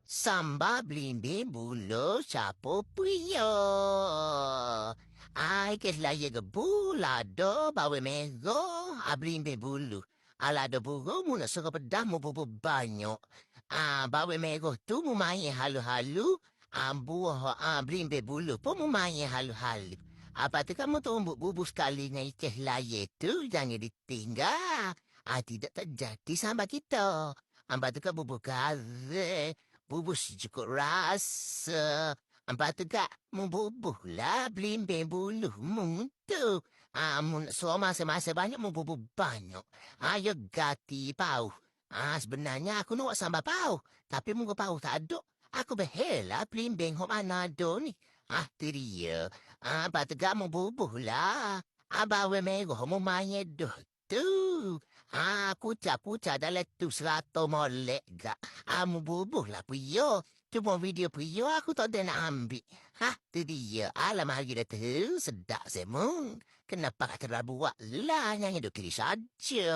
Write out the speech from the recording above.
Samba blimbing bulo sapo puyo. Ay, que la llega bulado bawe mego blimbing bulu. Alado bugo muna sa kapadamu bubu banyo. Bawe mego tu mumaye halu-halu. Buho blimbing bulu po mumaye halu-halu. Pati kamu tumbuh bubu sekali ngai kehlaye tu jangan ditinggal. Tidak terjadi sama kita. Pati kamu bubu kaze. Bubus cukup rasa. Ampak tegak membubuh lah blimbing bulu muntu. Mun so masa-masa banyak membubuh banyak. Ayo gati pau. Sebenarnya aku nak sambal pau. Tapi munggu pau tak ada. Aku behela blimbing hok mana ada ni. Tu dia. Ampak tegak membubuh lah. Bawa mego mau main dah tu. Kucak-kucak dalam tu 100 molek gak. Bubuh lah puyo. Cuma video puyo aku tak ada nak ambil. Tu dia. Alam hari dah tu sedap semung. Kenapa kata buat lah yang hidup kiri saja.